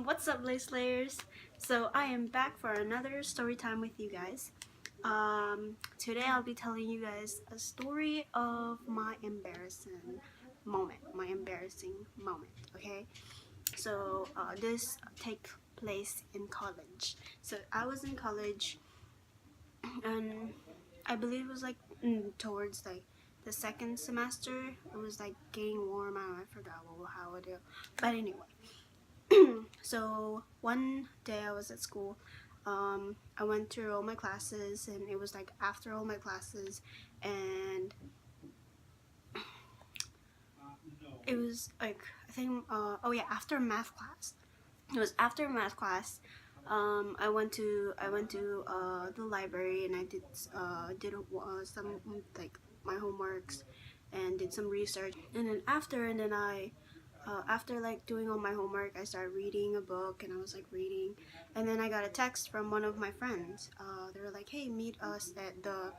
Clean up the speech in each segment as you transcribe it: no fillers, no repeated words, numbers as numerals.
What's up, Leislayyyers? So I am back for another story time with you guys. Today I'll be telling you guys a story of my embarrassing moment. Okay? So this take place in college. So I was in college, and I believe it was like towards like the second semester. It was like getting warm. I forgot how it is, but anyway. So one day I was at school. I went through all my classes, and it was like after all my classes, and it was like I think oh yeah, after math class. It was after math class. I went to the library, and I did some like my homeworks and did some research, and then after like doing all my homework, I started reading a book, and I was like reading, and then I got a text from one of my friends. They were like, "Hey, meet us at the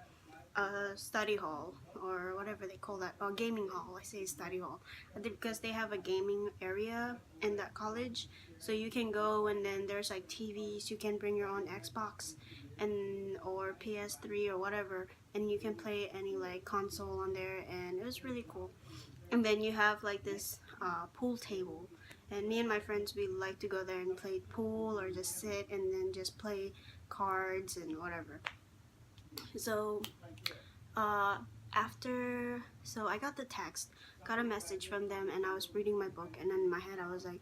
study hall," or whatever they call that, gaming hall. I say study hall because they have a gaming area in that college, so you can go, and then there's like TVs. You can bring your own Xbox and or PS3 or whatever, and you can play any like console on there, and it was really cool. And then you have like this pool table, and me and my friends, we like to go there and play pool or just sit and then just play cards and whatever. So so I got the text, got a message from them, and I was reading my book, and then in my head I was like,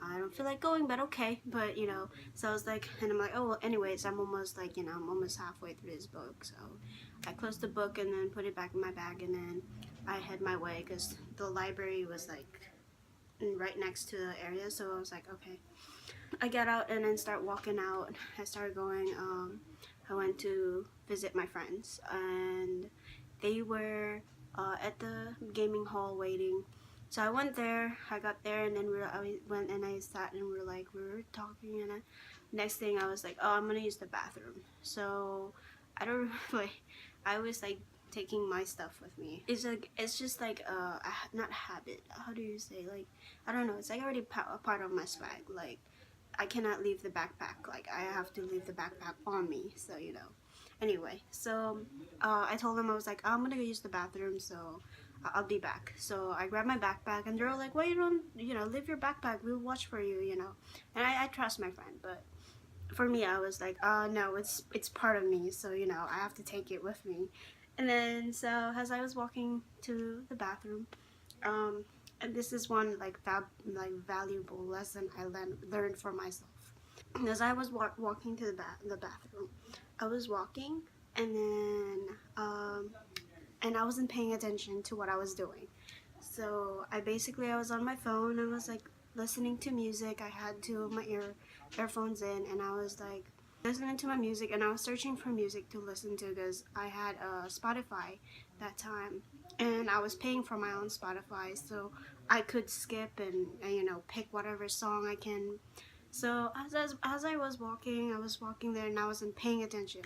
I don't feel like going, but okay. But you know, so I was like, and I'm like, oh well, anyways, I'm almost like, you know, I'm almost halfway through this book. So I closed the book and then put it back in my bag, and then I head my way because the library was like right next to the area. So I was like, okay. I got out and then start walking out. I started going. I went to visit my friends, and they were at the gaming hall waiting. So I went there. I got there, and then I went and I sat, and we were talking, and next thing I was like, oh, I'm gonna use the bathroom. So I don't like. I was like taking my stuff with me. It's just like not habit. How do you say, like, I don't know. It's like already a part of my swag. Like I cannot leave the backpack. Like I have to leave the backpack on me. So you know. Anyway, so I told them, I was like, oh, I'm gonna go use the bathroom, so I'll be back. So I grabbed my backpack, and they're all like, well, you don't, you know, leave your backpack, we'll watch for you, you know. And I trust my friend, but for me, I was like, no, it's part of me, so you know, I have to take it with me. And then so as I was walking to the bathroom, and this is one like valuable lesson I learned for myself. As I was walking to the bathroom, I was walking, and then and I wasn't paying attention to what I was doing. So I was on my phone. I was like listening to music. I had two of my earphones in, and I was like listening to my music, and I was searching for music to listen to because I had Spotify that time, and I was paying for my own Spotify, so I could skip and you know, pick whatever song I can. So as I was walking there, and I wasn't paying attention.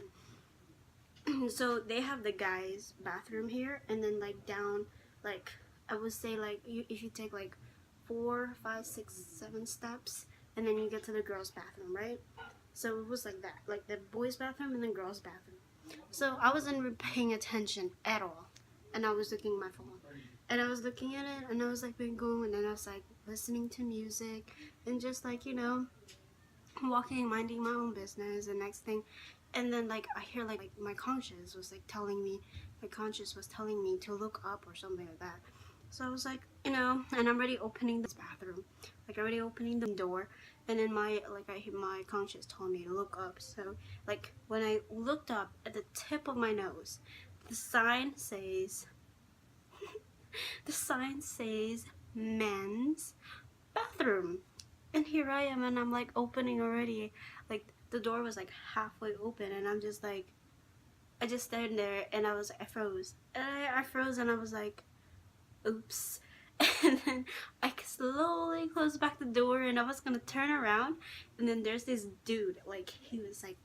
So they have the guys' bathroom here, and then like down, like I would say like if you take like 4, 5, 6, 7 steps, and then you get to the girls' bathroom, right? So it was like that, like the boys' bathroom and then girls' bathroom. So I wasn't paying attention at all, and I was looking at my phone, and I was looking at it, and I was like been going, and then I was like listening to music, and just like, you know, walking, minding my own business. And next thing, and then like I hear like my conscience was telling me to look up or something like that. So I was like, you know, and I'm already opening this bathroom, like already opening the door, and then my conscience told me to look up. So like when I looked up, at the tip of my nose, the sign says men's bathroom. And here I am, and I'm like opening already. Like the door was like halfway open, and I'm just like, I just stood there, and I froze. And I froze, and I was like, oops. And then I slowly closed back the door, and I was gonna turn around, and then there's this dude, like he was like,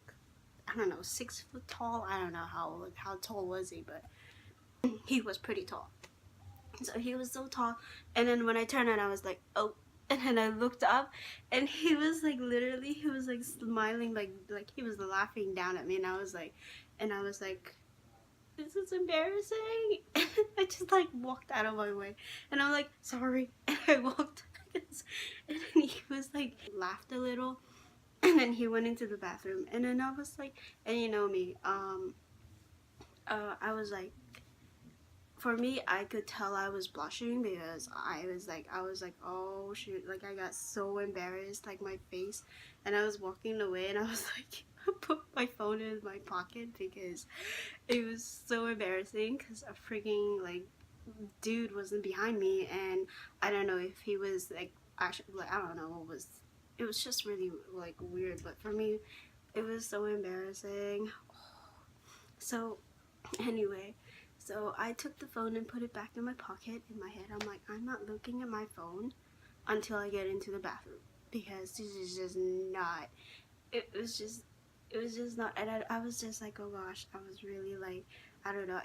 I don't know, 6 foot tall. I don't know how tall was he, but he was pretty tall. So he was so tall, and then when I turned around, I was like, oh. And then I looked up, and he was like, literally, he was like smiling, like he was laughing down at me, and I was like, this is embarrassing. I just like walked out of my way, and I'm like, sorry, and I walked, and then he was like, laughed a little, and then he went into the bathroom, and then I was like, and you know me, I was like, for me, I could tell I was blushing because I was like, oh shoot, like I got so embarrassed, like my face, and I was walking away, and I was like, I put my phone in my pocket because it was so embarrassing, because a freaking like dude wasn't behind me, and I don't know if he was like, actually, like, I don't know what was, it was just really like weird, but for me, it was so embarrassing. So anyway, so I took the phone and put it back in my pocket. In my head, I'm like, I'm not looking at my phone until I get into the bathroom, because this is just not, it was just not, and I was just like, oh gosh, I was really like, I don't know,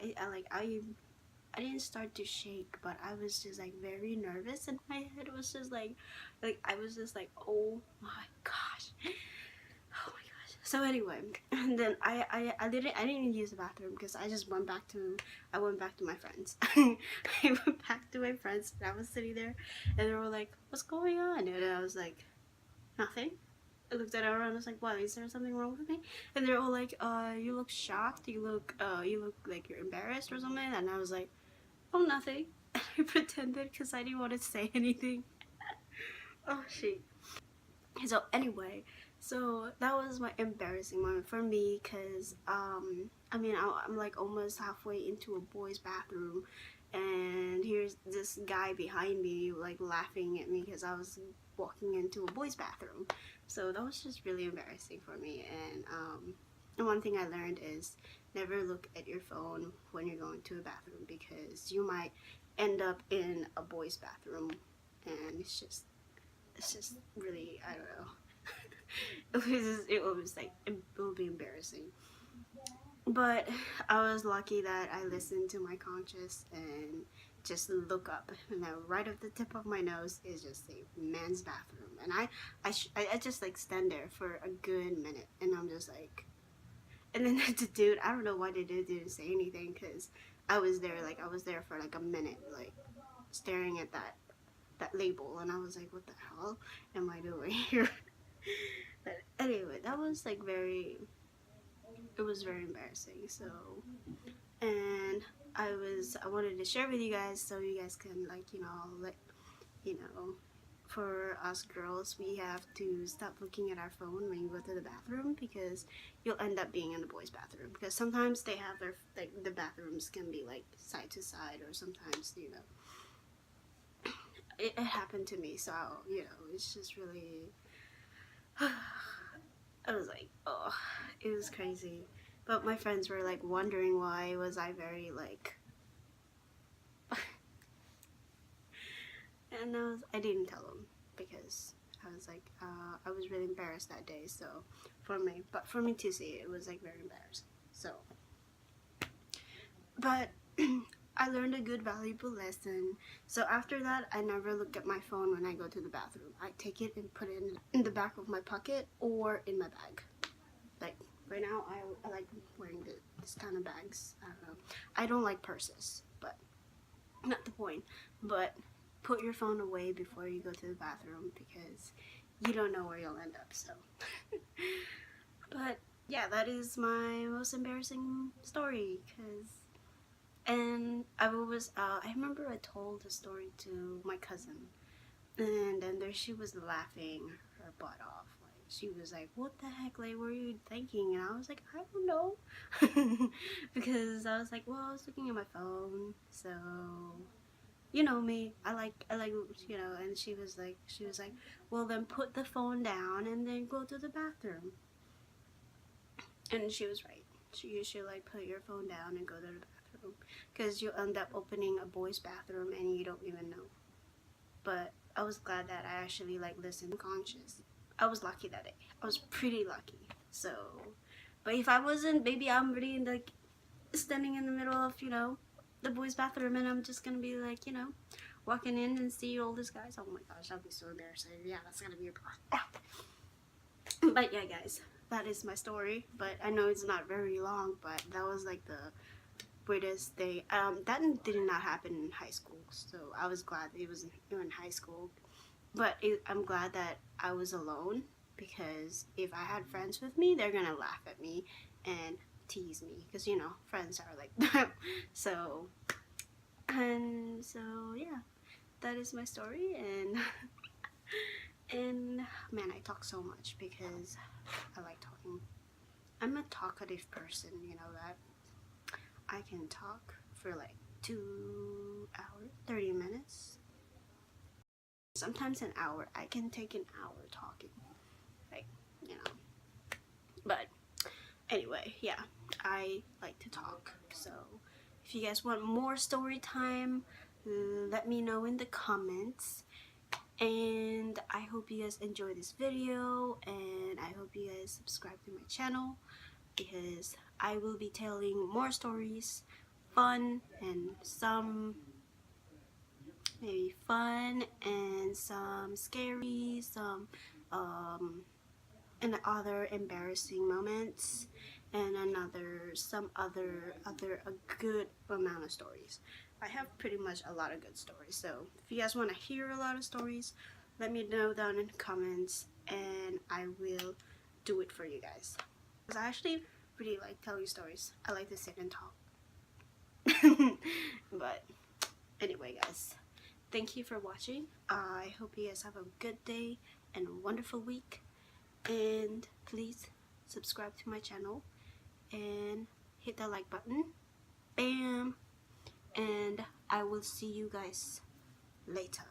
I didn't start to shake, but I was just like very nervous, and my head was just like I was just like, oh my gosh, oh my gosh. So anyway, and then I didn't use the bathroom, because I just went back to my friends. I went back to my friends, and I was sitting there, and they were like, what's going on? And I was like, nothing. I looked at everyone and I was like, what, is there something wrong with me? And they're all like, you look shocked, you look like you're embarrassed or something. And I was like, oh, nothing. And I pretended, because I didn't want to say anything. Oh shit. So anyway, so that was my embarrassing moment for me, because I mean, I'm like almost halfway into a boy's bathroom, and here's this guy behind me like laughing at me because I was walking into a boy's bathroom. So that was just really embarrassing for me. And one thing I learned is never look at your phone when you're going to a bathroom, because you might end up in a boy's bathroom, and it's just really, I don't know. It was like, it will be embarrassing. But I was lucky that I listened to my conscience and just look up, and then right at the tip of my nose is just a man's bathroom, and I just like stand there for a good minute, and I'm just like, and then the dude, I don't know why the dude didn't say anything, because I was there for like a minute, like staring at that label, and I was like, what the hell am I doing here? But anyway, that was like it was very embarrassing. So, and I wanted to share with you guys, so you guys can, like, for us girls, we have to stop looking at our phone when you go to the bathroom, because you'll end up being in the boys' bathroom, because sometimes they have their, like, the bathrooms can be like side to side, or sometimes, it happened to me. So, it's just really, I was like, oh, it was crazy. But my friends were like wondering why was I very like, and I didn't tell them, because I was like, I was really embarrassed that day. So for me to see it was like very embarrassing. So, but I learned a good valuable lesson. So after that, I never look at my phone when I go to the bathroom. I take it and put it in the back of my pocket or in my bag. Like right now, I like wearing this kind of bags. I don't know. I don't like purses, but not the point. But put your phone away before you go to the bathroom, because you don't know where you'll end up. So, but yeah, that is my most embarrassing story. And I remember I told the story to my cousin, and then she was laughing her butt off. Like, she was like, what the heck, like, what were you thinking? And I was like, I don't know. Because I was like, well, I was looking at my phone, so, you know me, I like, and she was like, well, then put the phone down and then go to the bathroom. And she was right. You should like put your phone down and go to the bathroom, because you'll end up opening a boy's bathroom and you don't even know. But I was glad that I actually like listened conscious. I was lucky that day. I was pretty lucky. So, but if I wasn't, maybe I'm really like standing in the middle of the boys' bathroom, and I'm just gonna be like, you know, walking in and see all these guys. Oh my gosh, that'll be so embarrassing. Yeah, that's gonna be a problem. But yeah, guys, that is my story. But I know it's not very long, but that was like the weirdest thing. That did not happen in high school, so I was glad it was in high school. But I'm glad that I was alone, because if I had friends with me, they're gonna laugh at me and tease me, because you know, friends are like that. So, and so yeah, that is my story. And and man, I talk so much because I like talking. I'm a talkative person, you know that. I can talk for like 2 hours, 30 minutes. Sometimes an hour. I can take an hour talking. Like, you know. But anyway, yeah. I like to talk. So if you guys want more story time, let me know in the comments. And I hope you guys enjoy this video, and I hope you guys subscribe to my channel, because I will be telling more stories, fun and some maybe fun and some scary, some and other embarrassing moments, and some other a good amount of stories. I have pretty much a lot of good stories, so if you guys want to hear a lot of stories, let me know down in the comments, and I will do it for you guys. Because I actually really like telling stories. I like to sit and talk. But anyway, guys, thank you for watching. I hope you guys have a good day and a wonderful week. And please subscribe to my channel and hit that like button. Bam! And I will see you guys later.